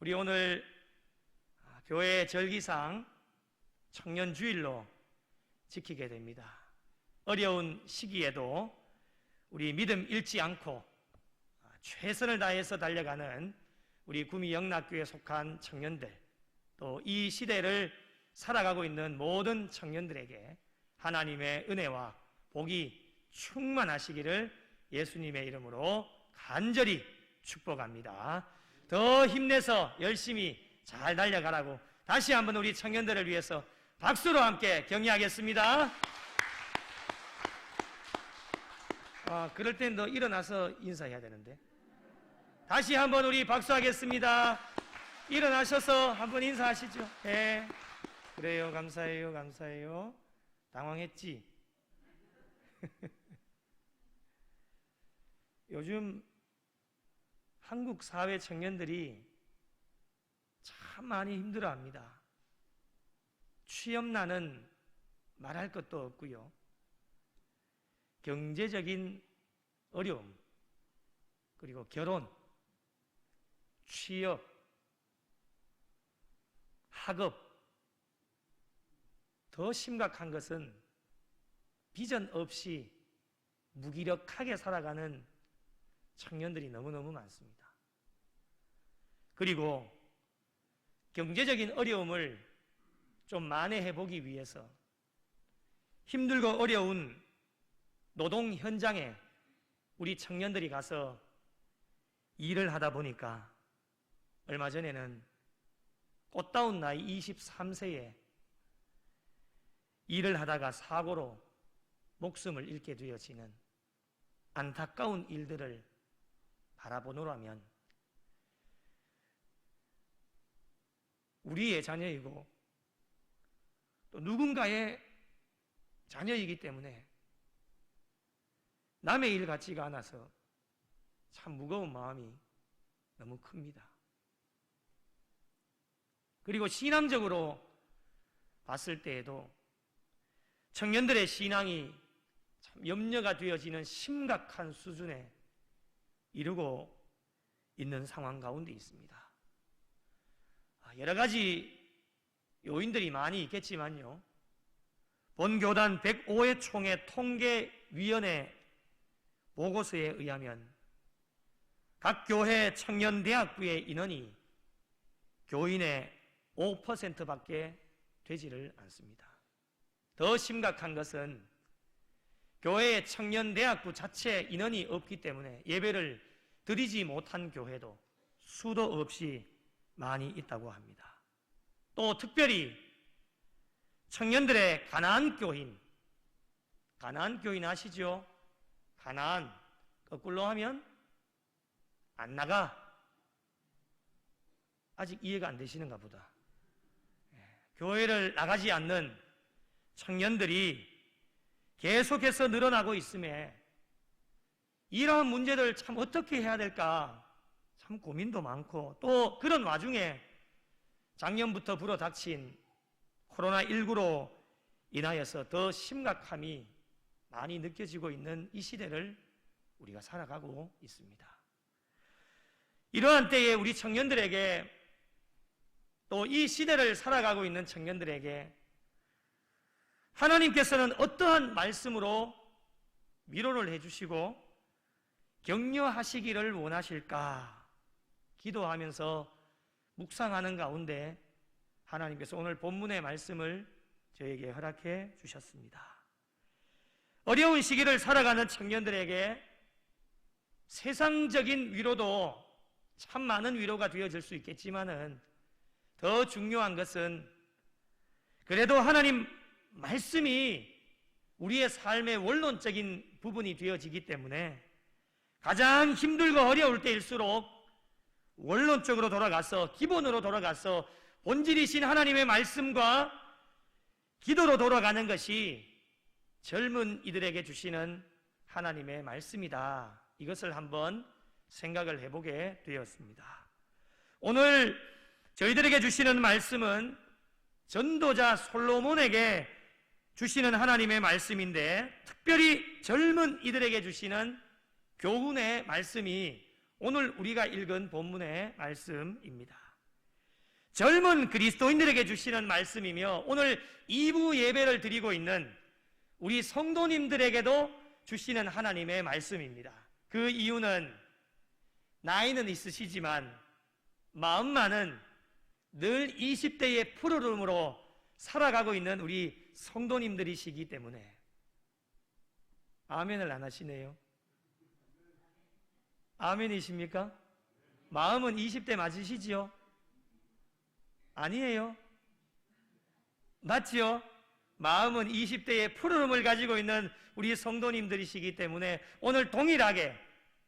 우리 오늘 교회 절기상 청년주일로 지키게 됩니다. 어려운 시기에도 우리 믿음 잃지 않고 최선을 다해서 달려가는 우리 구미 영락교회에 속한 청년들, 또 이 시대를 살아가고 있는 모든 청년들에게 하나님의 은혜와 복이 충만하시기를 예수님의 이름으로 간절히 축복합니다. 더 힘내서 열심히 잘 달려가라고 다시 한번 우리 청년들을 위해서 박수로 함께 격려하겠습니다. 그럴 땐 너 일어나서 인사해야 되는데. 다시 한번 우리 박수하겠습니다. 일어나셔서 한번 인사하시죠. 네. 그래요. 감사해요. 감사해요. 당황했지? 요즘 한국 사회 청년들이 참 많이 힘들어합니다. 취업난은 말할 것도 없고요. 경제적인 어려움, 그리고 결혼, 취업, 학업, 더 심각한 것은 비전 없이 무기력하게 살아가는 청년들이 너무너무 많습니다. 그리고 경제적인 어려움을 좀 만회해 보기 위해서 힘들고 어려운 노동 현장에 우리 청년들이 가서 일을 하다 보니까 얼마 전에는 꽃다운 나이 23세에 일을 하다가 사고로 목숨을 잃게 되어지는 안타까운 일들을 바라보노라면 우리의 자녀이고 또 누군가의 자녀이기 때문에 남의 일 같지가 않아서 참 무거운 마음이 너무 큽니다. 그리고 신앙적으로 봤을 때에도 청년들의 신앙이 참 염려가 되어지는 심각한 수준에 이르고 있는 상황 가운데 있습니다. 여러 가지 요인들이 많이 있겠지만요, 본교단 105회 총회 통계위원회 보고서에 의하면 각 교회 청년대학부의 인원이 교인의 5%밖에 되지를 않습니다. 더 심각한 것은 교회의 청년대학부 자체 인원이 없기 때문에 예배를 드리지 못한 교회도 수도 없이 많이 있다고 합니다. 또 특별히 청년들의 가나안교인 아시죠? 가나안 거꾸로 하면 안 나가. 아직 이해가 안 되시는가 보다. 교회를 나가지 않는 청년들이 계속해서 늘어나고 있음에 이러한 문제들 참 어떻게 해야 될까 참 고민도 많고, 또 그런 와중에 작년부터 불어닥친 코로나19로 인하여서 더 심각함이 많이 느껴지고 있는 이 시대를 우리가 살아가고 있습니다. 이러한 때에 우리 청년들에게, 또 이 시대를 살아가고 있는 청년들에게 하나님께서는 어떠한 말씀으로 위로를 해주시고 격려하시기를 원하실까 기도하면서 묵상하는 가운데 하나님께서 오늘 본문의 말씀을 저에게 허락해 주셨습니다. 어려운 시기를 살아가는 청년들에게 세상적인 위로도 참 많은 위로가 되어질 수 있겠지만은 더 중요한 것은 그래도 하나님 말씀이 우리의 삶의 원론적인 부분이 되어지기 때문에 가장 힘들고 어려울 때일수록 원론적으로 돌아가서, 기본으로 돌아가서 본질이신 하나님의 말씀과 기도로 돌아가는 것이 젊은 이들에게 주시는 하나님의 말씀이다. 이것을 한번 생각을 해보게 되었습니다. 오늘 저희들에게 주시는 말씀은 전도자 솔로몬에게 주시는 하나님의 말씀인데, 특별히 젊은 이들에게 주시는 교훈의 말씀이 오늘 우리가 읽은 본문의 말씀입니다. 젊은 그리스도인들에게 주시는 말씀이며 오늘 2부 예배를 드리고 있는 우리 성도님들에게도 주시는 하나님의 말씀입니다. 그 이유는 나이는 있으시지만 마음만은 늘 20대의 푸르름으로 살아가고 있는 우리 성도님들이시기 때문에. 아멘을 안 하시네요. 아멘이십니까? 마음은 20대 맞으시지요? 아니에요? 맞지요? 마음은 20대의 푸르름을 가지고 있는 우리 성도님들이시기 때문에 오늘 동일하게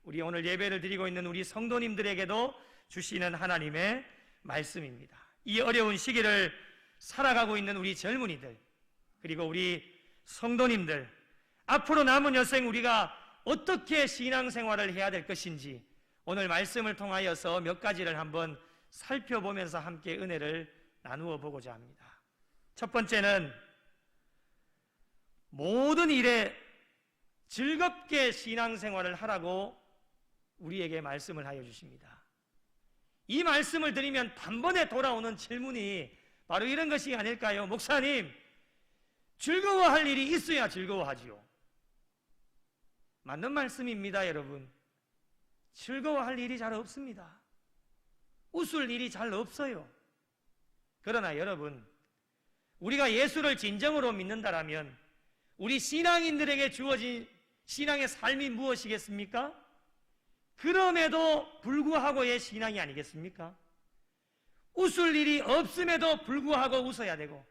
우리 오늘 예배를 드리고 있는 우리 성도님들에게도 주시는 하나님의 말씀입니다. 이 어려운 시기를 살아가고 있는 우리 젊은이들 그리고 우리 성도님들, 앞으로 남은 여생 우리가 어떻게 신앙생활을 해야 될 것인지 오늘 말씀을 통하여서 몇 가지를 한번 살펴보면서 함께 은혜를 나누어 보고자 합니다. 첫 번째는 모든 일에 즐겁게 신앙생활을 하라고 우리에게 말씀을 하여 주십니다. 이 말씀을 드리면 단번에 돌아오는 질문이 바로 이런 것이 아닐까요? 목사님, 즐거워할 일이 있어야 즐거워하지요. 맞는 말씀입니다, 여러분. 즐거워할 일이 잘 없습니다. 웃을 일이 잘 없어요. 그러나 여러분, 우리가 예수를 진정으로 믿는다라면 우리 신앙인들에게 주어진 신앙의 삶이 무엇이겠습니까? 그럼에도 불구하고의 신앙이 아니겠습니까? 웃을 일이 없음에도 불구하고 웃어야 되고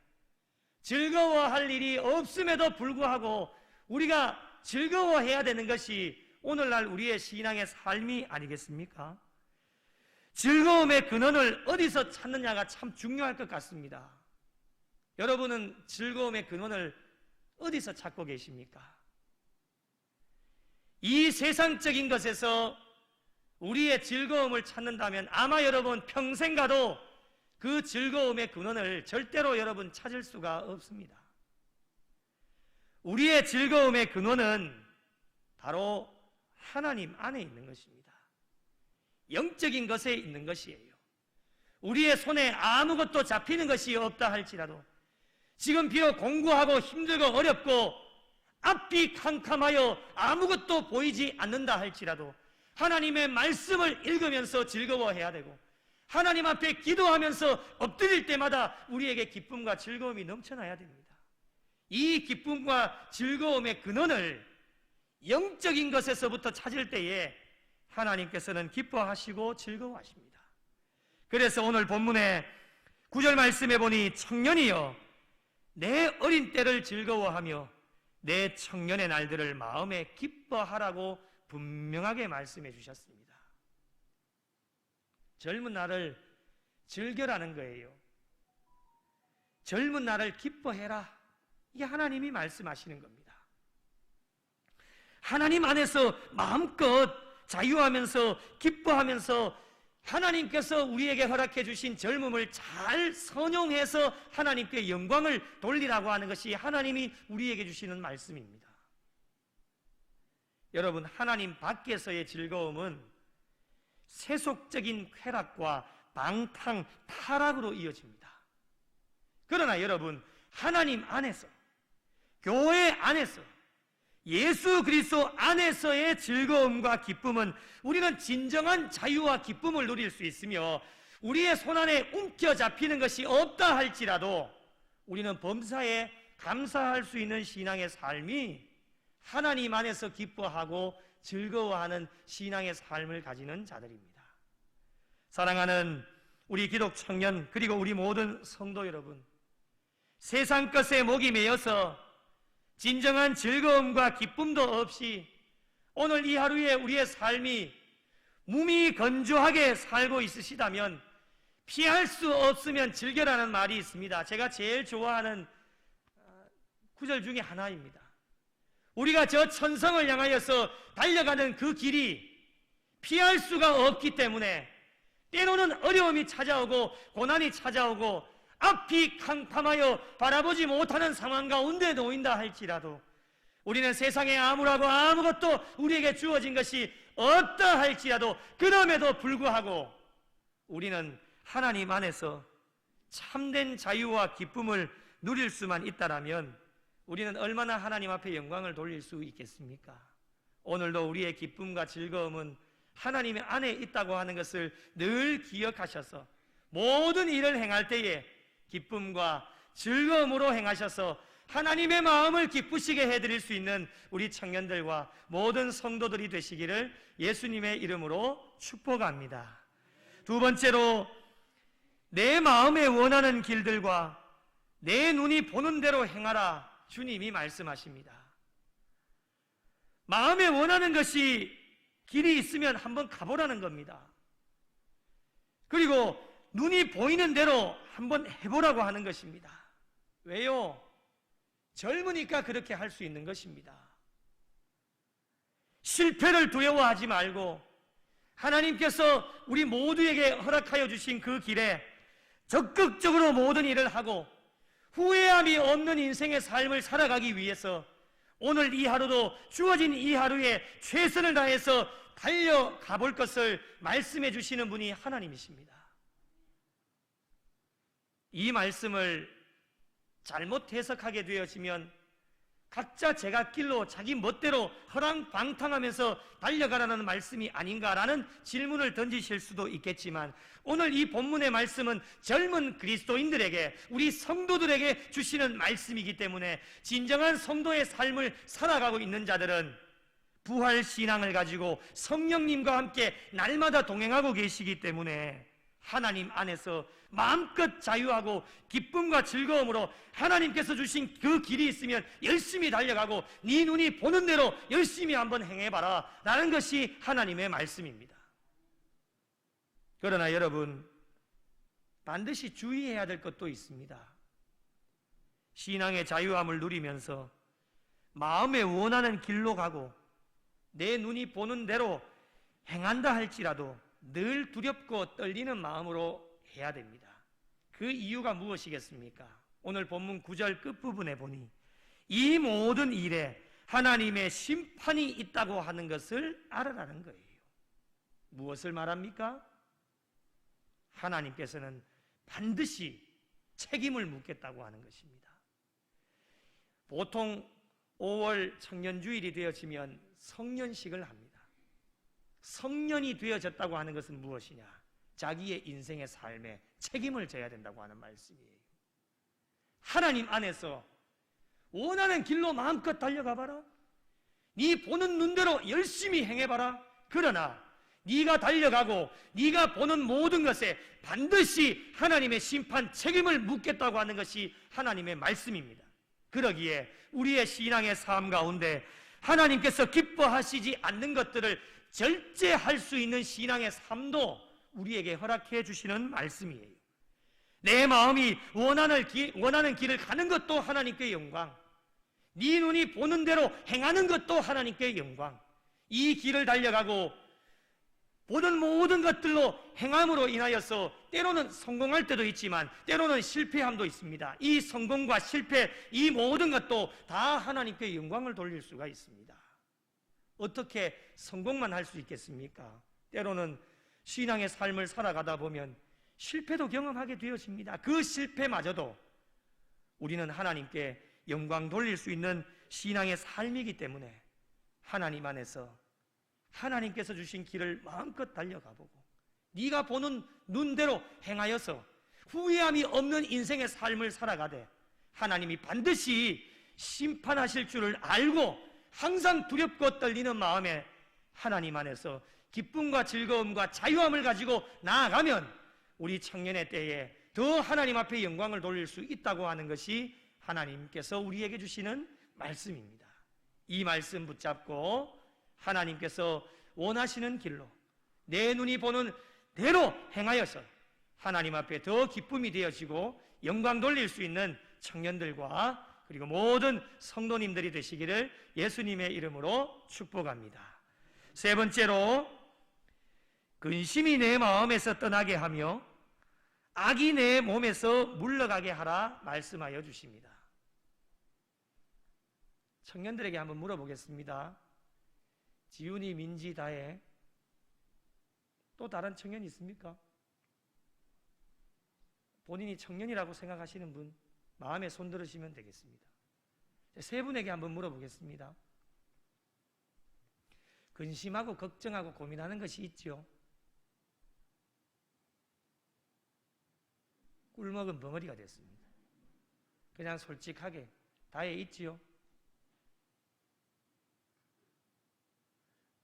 즐거워할 일이 없음에도 불구하고 우리가 즐거워해야 되는 것이 오늘날 우리의 신앙의 삶이 아니겠습니까? 즐거움의 근원을 어디서 찾느냐가 참 중요할 것 같습니다. 여러분은 즐거움의 근원을 어디서 찾고 계십니까? 이 세상적인 것에서 우리의 즐거움을 찾는다면 아마 여러분 평생 가도 그 즐거움의 근원을 절대로 여러분 찾을 수가 없습니다. 우리의 즐거움의 근원은 바로 하나님 안에 있는 것입니다. 영적인 것에 있는 것이에요. 우리의 손에 아무것도 잡히는 것이 없다 할지라도 지금 비록 공부하고 힘들고 어렵고 앞이 캄캄하여 아무것도 보이지 않는다 할지라도 하나님의 말씀을 읽으면서 즐거워해야 되고 하나님 앞에 기도하면서 엎드릴 때마다 우리에게 기쁨과 즐거움이 넘쳐나야 됩니다. 이 기쁨과 즐거움의 근원을 영적인 것에서부터 찾을 때에 하나님께서는 기뻐하시고 즐거워하십니다. 그래서 오늘 본문의 9절 말씀에 보니 청년이여 내 어린 때를 즐거워하며 내 청년의 날들을 마음에 기뻐하라고 분명하게 말씀해 주셨습니다. 젊은 날을 즐겨라는 거예요. 젊은 날을 기뻐해라. 이게 하나님이 말씀하시는 겁니다. 하나님 안에서 마음껏 자유하면서 기뻐하면서 하나님께서 우리에게 허락해 주신 젊음을 잘 선용해서 하나님께 영광을 돌리라고 하는 것이 하나님이 우리에게 주시는 말씀입니다. 여러분, 하나님 밖에서의 즐거움은 세속적인 쾌락과 방탕, 타락으로 이어집니다. 그러나 여러분, 하나님 안에서, 교회 안에서, 예수 그리스도 안에서의 즐거움과 기쁨은 우리는 진정한 자유와 기쁨을 누릴 수 있으며 우리의 손안에 움켜잡히는 것이 없다 할지라도 우리는 범사에 감사할 수 있는 신앙의 삶이 하나님 안에서 기뻐하고 즐거워하는 신앙의 삶을 가지는 자들입니다. 사랑하는 우리 기독 청년 그리고 우리 모든 성도 여러분, 세상 것에 목이 메여서 진정한 즐거움과 기쁨도 없이 오늘 이 하루에 우리의 삶이 무미건조하게 살고 있으시다면 피할 수 없으면 즐겨라는 말이 있습니다. 제가 제일 좋아하는 구절 중에 하나입니다. 우리가 저 천성을 향하여서 달려가는 그 길이 피할 수가 없기 때문에 때로는 어려움이 찾아오고 고난이 찾아오고 앞이 캄캄하여 바라보지 못하는 상황 가운데 놓인다 할지라도 우리는 세상에 아무라고 아무것도 우리에게 주어진 것이 없다 할지라도 그럼에도 불구하고 우리는 하나님 안에서 참된 자유와 기쁨을 누릴 수만 있다라면 우리는 얼마나 하나님 앞에 영광을 돌릴 수 있겠습니까? 오늘도 우리의 기쁨과 즐거움은 하나님의 안에 있다고 하는 것을 늘 기억하셔서 모든 일을 행할 때에 기쁨과 즐거움으로 행하셔서 하나님의 마음을 기쁘시게 해드릴 수 있는 우리 청년들과 모든 성도들이 되시기를 예수님의 이름으로 축복합니다. 두 번째로, 내 마음에 원하는 길들과 내 눈이 보는 대로 행하라, 주님이 말씀하십니다. 마음에 원하는 것이 길이 있으면 한번 가보라는 겁니다. 그리고 눈이 보이는 대로 한번 해보라고 하는 것입니다. 왜요? 젊으니까 그렇게 할 수 있는 것입니다. 실패를 두려워하지 말고 하나님께서 우리 모두에게 허락하여 주신 그 길에 적극적으로 모든 일을 하고 후회함이 없는 인생의 삶을 살아가기 위해서 오늘 이 하루도 주어진 이 하루에 최선을 다해서 달려가 볼 것을 말씀해 주시는 분이 하나님이십니다. 이 말씀을 잘못 해석하게 되어지면 각자 제갓길로 자기 멋대로 허랑방탕하면서 달려가라는 말씀이 아닌가라는 질문을 던지실 수도 있겠지만, 오늘 이 본문의 말씀은 젊은 그리스도인들에게, 우리 성도들에게 주시는 말씀이기 때문에 진정한 성도의 삶을 살아가고 있는 자들은 부활 신앙을 가지고 성령님과 함께 날마다 동행하고 계시기 때문에 하나님 안에서 마음껏 자유하고 기쁨과 즐거움으로 하나님께서 주신 그 길이 있으면 열심히 달려가고 네 눈이 보는 대로 열심히 한번 행해봐라 라는 것이 하나님의 말씀입니다. 그러나 여러분, 반드시 주의해야 될 것도 있습니다. 신앙의 자유함을 누리면서 마음에 원하는 길로 가고 내 눈이 보는 대로 행한다 할지라도 늘 두렵고 떨리는 마음으로 해야 됩니다. 그 이유가 무엇이겠습니까? 오늘 본문 9절 끝부분에 보니 이 모든 일에 하나님의 심판이 있다고 하는 것을 알아라는 거예요. 무엇을 말합니까? 하나님께서는 반드시 책임을 묻겠다고 하는 것입니다. 보통 5월 청년주일이 되어지면 성년식을 합니다. 성년이 되어졌다고 하는 것은 무엇이냐? 자기의 인생의 삶에 책임을 져야 된다고 하는 말씀이에요. 하나님 안에서 원하는 길로 마음껏 달려가봐라. 네 보는 눈대로 열심히 행해봐라. 그러나 네가 달려가고 네가 보는 모든 것에 반드시 하나님의 심판 책임을 묻겠다고 하는 것이 하나님의 말씀입니다. 그러기에 우리의 신앙의 삶 가운데 하나님께서 기뻐하시지 않는 것들을 절제할 수 있는 신앙의 삶도 우리에게 허락해 주시는 말씀이에요. 내 마음이 원하는 길을 가는 것도 하나님께 영광, 네 눈이 보는 대로 행하는 것도 하나님께 영광. 이 길을 달려가고 보는 모든 것들로 행함으로 인하여서 때로는 성공할 때도 있지만 때로는 실패함도 있습니다. 이 성공과 실패, 이 모든 것도 다 하나님께 영광을 돌릴 수가 있습니다. 어떻게 성공만 할 수 있겠습니까? 때로는 신앙의 삶을 살아가다 보면 실패도 경험하게 되어집니다. 그 실패마저도 우리는 하나님께 영광 돌릴 수 있는 신앙의 삶이기 때문에 하나님 안에서 하나님께서 주신 길을 마음껏 달려가보고 네가 보는 눈대로 행하여서 후회함이 없는 인생의 삶을 살아가되 하나님이 반드시 심판하실 줄을 알고 항상 두렵고 떨리는 마음에 하나님 안에서 기쁨과 즐거움과 자유함을 가지고 나아가면 우리 청년의 때에 더 하나님 앞에 영광을 돌릴 수 있다고 하는 것이 하나님께서 우리에게 주시는 말씀입니다. 이 말씀 붙잡고 하나님께서 원하시는 길로 내 눈이 보는 대로 행하여서 하나님 앞에 더 기쁨이 되어지고 영광 돌릴 수 있는 청년들과 그리고 모든 성도님들이 되시기를 예수님의 이름으로 축복합니다. 세 번째로, 근심이 내 마음에서 떠나게 하며 악이 내 몸에서 물러가게 하라 말씀하여 주십니다. 청년들에게 한번 물어보겠습니다. 지훈이, 민지, 다혜, 또 다른 청년이 있습니까? 본인이 청년이라고 생각하시는 분 마음에 손들으시면 되겠습니다. 세 분에게 한번 물어보겠습니다. 근심하고 걱정하고 고민하는 것이 있죠? 꿀먹은 벙어리가 됐습니다. 그냥 솔직하게 다해 있지요?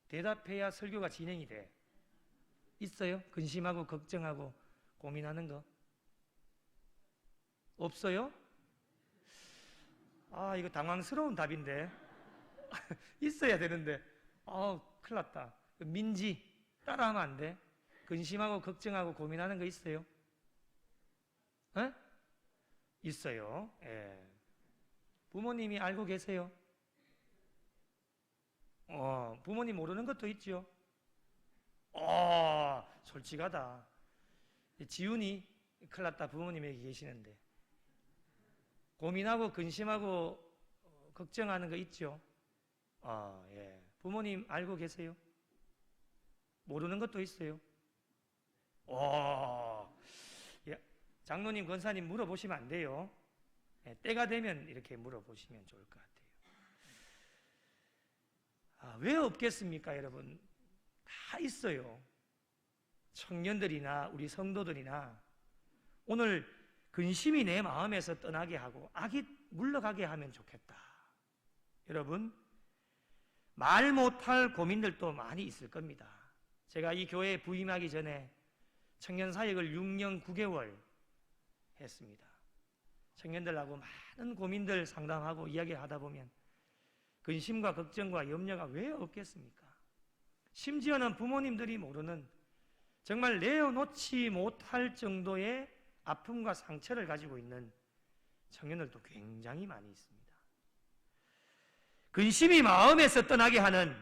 대답해야 설교가 진행이 돼. 있어요? 근심하고 걱정하고 고민하는 거? 없어요? 아, 이거 당황스러운 답인데. 있어야 되는데. 큰일 났다. 민지, 따라하면 안 돼? 근심하고 걱정하고 고민하는 거 있어요? 에? 있어요. 예. 부모님이 알고 계세요? 부모님 모르는 것도 있죠? 솔직하다. 지훈이 큰일 났다. 부모님에게 계시는데. 고민하고 근심하고 걱정하는 거 있죠? 예. 부모님 알고 계세요? 모르는 것도 있어요? 예. 장로님, 권사님 물어보시면 안 돼요. 예. 때가 되면 이렇게 물어보시면 좋을 것 같아요. 왜 없겠습니까, 여러분? 다 있어요. 청년들이나 우리 성도들이나 오늘 근심이 내 마음에서 떠나게 하고 악이 물러가게 하면 좋겠다. 여러분, 말 못할 고민들도 많이 있을 겁니다. 제가 이 교회에 부임하기 전에 청년 사역을 6년 9개월 했습니다. 청년들하고 많은 고민들 상담하고 이야기하다 보면 근심과 걱정과 염려가 왜 없겠습니까? 심지어는 부모님들이 모르는 정말 내어놓지 못할 정도의 아픔과 상처를 가지고 있는 청년들도 굉장히 많이 있습니다. 근심이 마음에서 떠나게 하는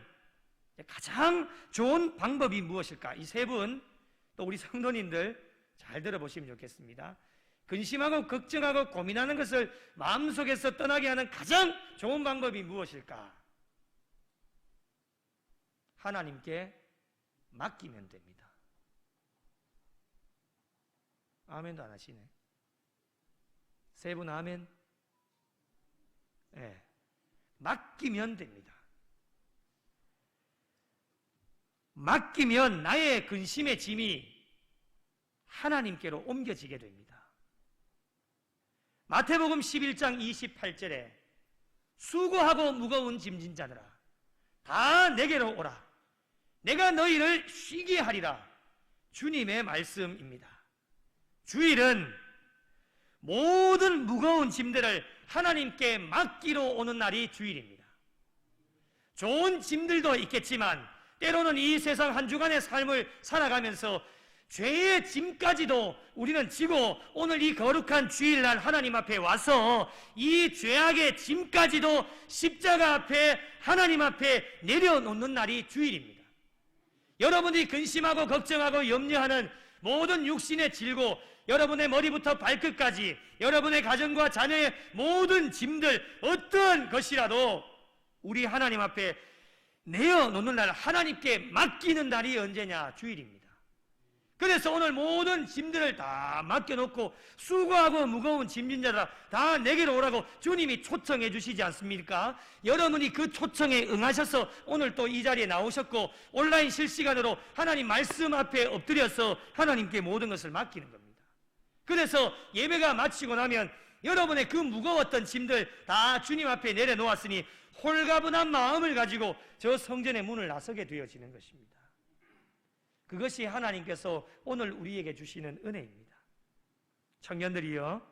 가장 좋은 방법이 무엇일까? 이 세 분, 또 우리 성도님들 잘 들어보시면 좋겠습니다. 근심하고 걱정하고 고민하는 것을 마음속에서 떠나게 하는 가장 좋은 방법이 무엇일까? 하나님께 맡기면 됩니다. 아멘도 안 하시네. 세 분 아멘? 네. 맡기면 됩니다. 맡기면 나의 근심의 짐이 하나님께로 옮겨지게 됩니다. 마태복음 11장 28절에 수고하고 무거운 짐진 자들아 다 내게로 오라 내가 너희를 쉬게 하리라. 주님의 말씀입니다. 주일은 모든 무거운 짐들을 하나님께 맡기러 오는 날이 주일입니다. 좋은 짐들도 있겠지만 때로는 이 세상 한 주간의 삶을 살아가면서 죄의 짐까지도 우리는 지고 오늘 이 거룩한 주일날 하나님 앞에 와서 이 죄악의 짐까지도 십자가 앞에 하나님 앞에 내려놓는 날이 주일입니다. 여러분이 근심하고 걱정하고 염려하는 모든 육신의 질고 여러분의 머리부터 발끝까지 여러분의 가정과 자녀의 모든 짐들 어떤 것이라도 우리 하나님 앞에 내어놓는 날, 하나님께 맡기는 날이 언제냐? 주일입니다. 그래서 오늘 모든 짐들을 다 맡겨놓고 수고하고 무거운 짐진 자들아 다 내게로 오라고 주님이 초청해 주시지 않습니까? 여러분이 그 초청에 응하셔서 오늘 또 이 자리에 나오셨고 온라인 실시간으로 하나님 말씀 앞에 엎드려서 하나님께 모든 것을 맡기는 겁니다. 그래서 예배가 마치고 나면 여러분의 그 무거웠던 짐들 다 주님 앞에 내려놓았으니 홀가분한 마음을 가지고 저 성전의 문을 나서게 되어지는 것입니다. 그것이 하나님께서 오늘 우리에게 주시는 은혜입니다. 청년들이여,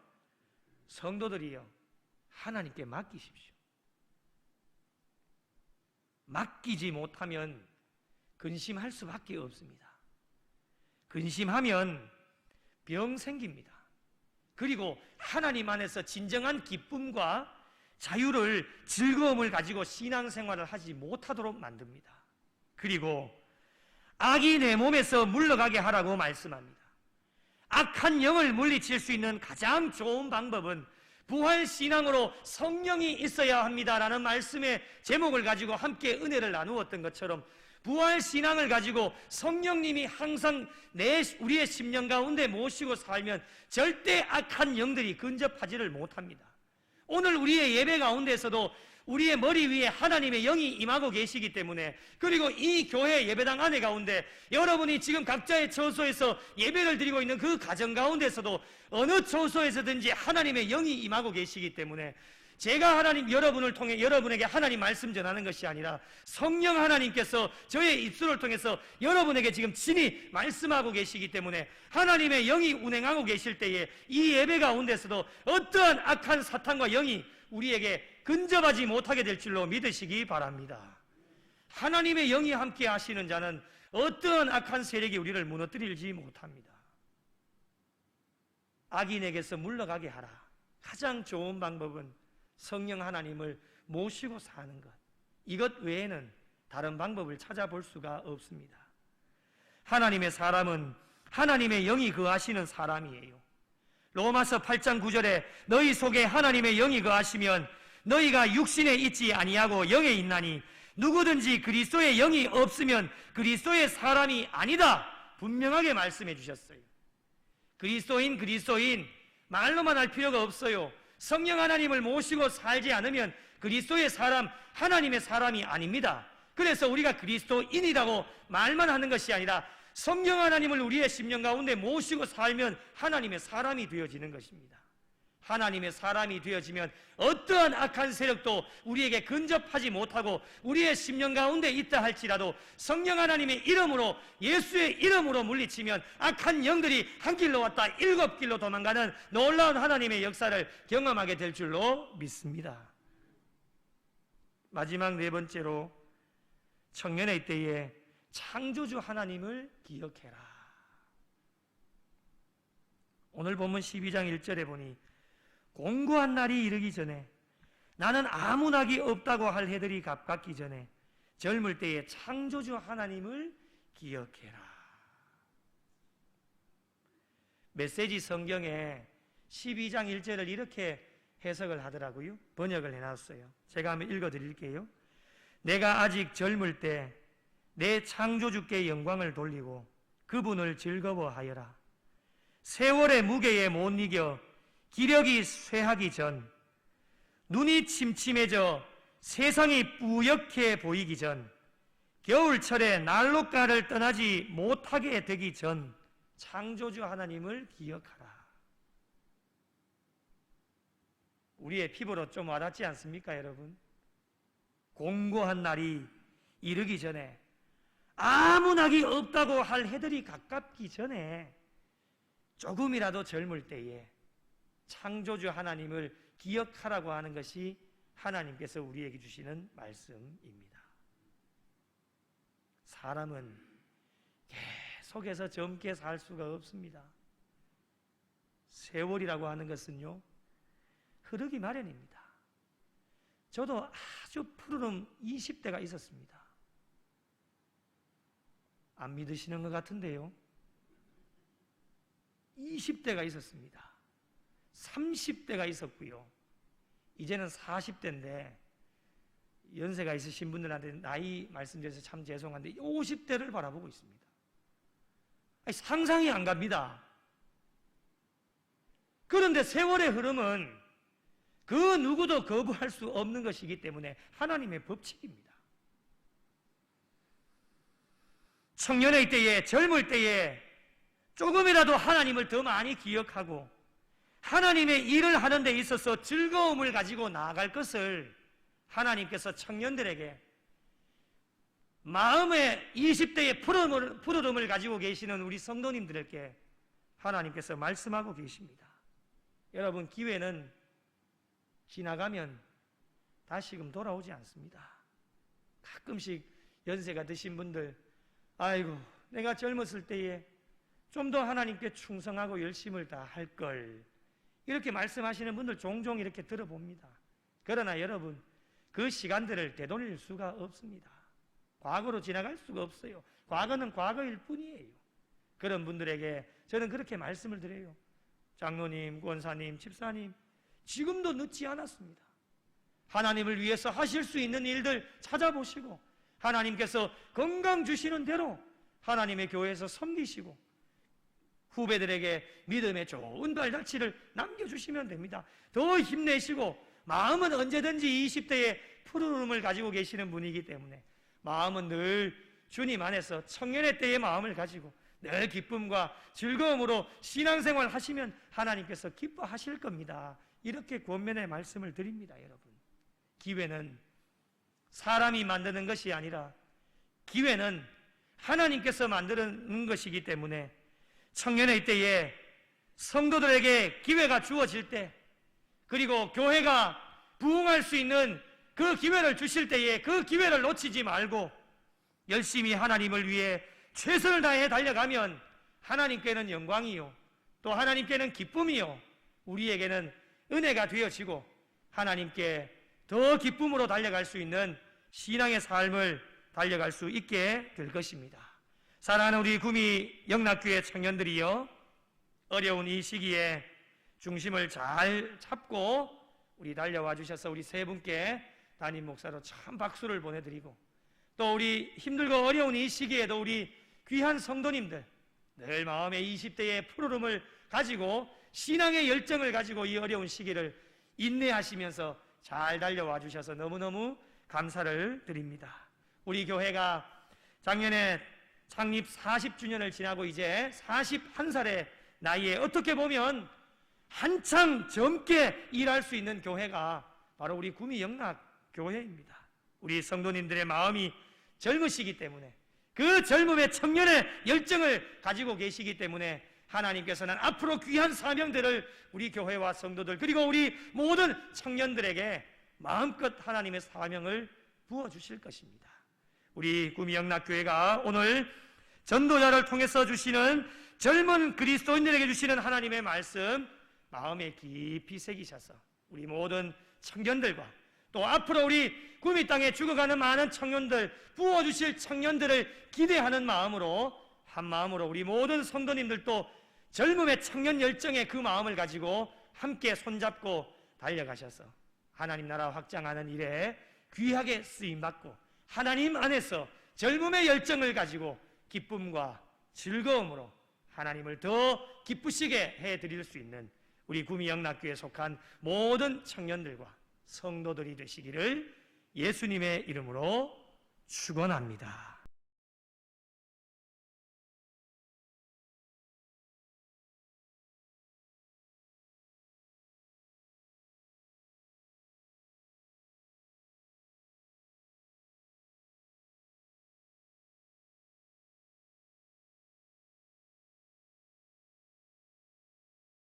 성도들이여, 하나님께 맡기십시오. 맡기지 못하면 근심할 수밖에 없습니다. 근심하면 병 생깁니다. 그리고 하나님 안에서 진정한 기쁨과 자유를, 즐거움을 가지고 신앙생활을 하지 못하도록 만듭니다. 그리고 악이 내 몸에서 물러가게 하라고 말씀합니다. 악한 영을 물리칠 수 있는 가장 좋은 방법은 부활신앙으로 성령이 있어야 합니다라는 말씀의 제목을 가지고 함께 은혜를 나누었던 것처럼 부활 신앙을 가지고 성령님이 항상 우리의 심령 가운데 모시고 살면 절대 악한 영들이 근접하지를 못합니다. 오늘 우리의 예배 가운데서도 우리의 머리 위에 하나님의 영이 임하고 계시기 때문에, 그리고 이 교회 예배당 안에 가운데 여러분이 지금 각자의 처소에서 예배를 드리고 있는 그 가정 가운데서도 어느 처소에서든지 하나님의 영이 임하고 계시기 때문에, 제가 여러분을 통해 여러분에게 하나님 말씀 전하는 것이 아니라 성령 하나님께서 저의 입술을 통해서 여러분에게 지금 친히 말씀하고 계시기 때문에, 하나님의 영이 운행하고 계실 때에 이 예배 가운데서도 어떠한 악한 사탄과 영이 우리에게 근접하지 못하게 될 줄로 믿으시기 바랍니다. 하나님의 영이 함께 하시는 자는 어떠한 악한 세력이 우리를 무너뜨리지 못합니다. 악인에게서 물러가게 하라. 가장 좋은 방법은 성령 하나님을 모시고 사는 것, 이것 외에는 다른 방법을 찾아볼 수가 없습니다. 하나님의 사람은 하나님의 영이 거하시는 사람이에요. 로마서 8장 9절에 너희 속에 하나님의 영이 거하시면 너희가 육신에 있지 아니하고 영에 있나니 누구든지 그리스도의 영이 없으면 그리스도의 사람이 아니다, 분명하게 말씀해 주셨어요. 그리스도인 말로만 할 필요가 없어요. 성령 하나님을 모시고 살지 않으면 그리스도의 사람, 하나님의 사람이 아닙니다. 그래서 우리가 그리스도인이라고 말만 하는 것이 아니라 성령 하나님을 우리의 심령 가운데 모시고 살면 하나님의 사람이 되어지는 것입니다. 하나님의 사람이 되어지면 어떠한 악한 세력도 우리에게 근접하지 못하고, 우리의 심령 가운데 있다 할지라도 성령 하나님의 이름으로, 예수의 이름으로 물리치면 악한 영들이 한 길로 왔다 7길로 도망가는 놀라운 하나님의 역사를 경험하게 될 줄로 믿습니다. 마지막 네 번째로, 청년의 때에 창조주 하나님을 기억해라. 오늘 본문 12장 1절에 보니 공고한 날이 이르기 전에, 나는 아무 낙이 없다고 할 해들이 가깝기 전에 젊을 때에 창조주 하나님을 기억해라. 메시지 성경에 12장 1절을 이렇게 해석을 하더라고요. 번역을 해놨어요. 제가 한번 읽어드릴게요. 내가 아직 젊을 때 내 창조주께 영광을 돌리고 그분을 즐거워하여라. 세월의 무게에 못 이겨 기력이 쇠하기 전, 눈이 침침해져 세상이 뿌옇게 보이기 전, 겨울철에 난로가를 떠나지 못하게 되기 전 창조주 하나님을 기억하라. 우리의 피부로 좀 와닿지 않습니까, 여러분? 공고한 날이 이르기 전에, 아무 낙이 없다고 할 해들이 가깝기 전에 조금이라도 젊을 때에 창조주 하나님을 기억하라고 하는 것이 하나님께서 우리에게 주시는 말씀입니다. 사람은 계속해서 젊게 살 수가 없습니다. 세월이라고 하는 것은요, 흐르기 마련입니다. 저도 아주 푸르른 20대가 있었습니다. 안 믿으시는 것 같은데요, 20대가 있었습니다. 30대가 있었고요. 이제는 40대인데 연세가 있으신 분들한테 나이 말씀드려서 참 죄송한데 50대를 바라보고 있습니다. 아니, 상상이 안 갑니다. 그런데 세월의 흐름은 그 누구도 거부할 수 없는 것이기 때문에 하나님의 법칙입니다. 청년의 때에, 젊을 때에 조금이라도 하나님을 더 많이 기억하고 하나님의 일을 하는 데 있어서 즐거움을 가지고 나아갈 것을 하나님께서 청년들에게, 마음의 20대의 푸르름을 가지고 계시는 우리 성도님들에게 하나님께서 말씀하고 계십니다. 여러분, 기회는 지나가면 다시금 돌아오지 않습니다. 가끔씩 연세가 드신 분들, 아이고, 내가 젊었을 때에 좀 더 하나님께 충성하고 열심을 다할 걸, 이렇게 말씀하시는 분들 종종 이렇게 들어봅니다. 그러나 여러분, 그 시간들을 되돌릴 수가 없습니다. 과거로 지나갈 수가 없어요. 과거는 과거일 뿐이에요. 그런 분들에게 저는 그렇게 말씀을 드려요. 장로님, 권사님, 집사님, 지금도 늦지 않았습니다. 하나님을 위해서 하실 수 있는 일들 찾아보시고 하나님께서 건강 주시는 대로 하나님의 교회에서 섬기시고 후배들에게 믿음의 좋은 발자취를 남겨주시면 됩니다. 더 힘내시고 마음은 언제든지 20대에 푸르름을 가지고 계시는 분이기 때문에 마음은 늘 주님 안에서 청년의 때의 마음을 가지고 늘 기쁨과 즐거움으로 신앙생활 하시면 하나님께서 기뻐하실 겁니다. 이렇게 권면의 말씀을 드립니다. 여러분, 기회는 사람이 만드는 것이 아니라 기회는 하나님께서 만드는 것이기 때문에 청년의 때에 성도들에게 기회가 주어질 때, 그리고 교회가 부흥할 수 있는 그 기회를 주실 때에 그 기회를 놓치지 말고 열심히 하나님을 위해 최선을 다해 달려가면 하나님께는 영광이요, 또 하나님께는 기쁨이요, 우리에게는 은혜가 되어지고 하나님께 더 기쁨으로 달려갈 수 있는 신앙의 삶을 달려갈 수 있게 될 것입니다. 사랑하는 우리 구미 영락교회 청년들이요, 어려운 이 시기에 중심을 잘 잡고 우리 달려와 주셔서 우리 세 분께 담임 목사로 참 박수를 보내드리고, 또 우리 힘들고 어려운 이 시기에도 우리 귀한 성도님들 늘 마음의 20대의 푸르름을 가지고 신앙의 열정을 가지고 이 어려운 시기를 인내하시면서 잘 달려와 주셔서 너무너무 감사를 드립니다. 우리 교회가 작년에 창립 40주년을 지나고 이제 41살의 나이에 어떻게 보면 한창 젊게 일할 수 있는 교회가 바로 우리 구미 영락교회입니다. 우리 성도님들의 마음이 젊으시기 때문에 그 젊음의 청년의 열정을 가지고 계시기 때문에 하나님께서는 앞으로 귀한 사명들을 우리 교회와 성도들 그리고 우리 모든 청년들에게 마음껏 하나님의 사명을 부어주실 것입니다. 우리 구미 영락교회가 오늘 전도자를 통해서 주시는 젊은 그리스도인들에게 주시는 하나님의 말씀 마음에 깊이 새기셔서 우리 모든 청년들과 또 앞으로 우리 구미 땅에 죽어가는 많은 청년들, 부어주실 청년들을 기대하는 마음으로 한 마음으로 우리 모든 성도님들도 젊음의 청년 열정의 그 마음을 가지고 함께 손잡고 달려가셔서 하나님 나라 확장하는 일에 귀하게 쓰임받고 하나님 안에서 젊음의 열정을 가지고 기쁨과 즐거움으로 하나님을 더 기쁘시게 해드릴 수 있는 우리 구미 영락교회에 속한 모든 청년들과 성도들이 되시기를 예수님의 이름으로 축원합니다.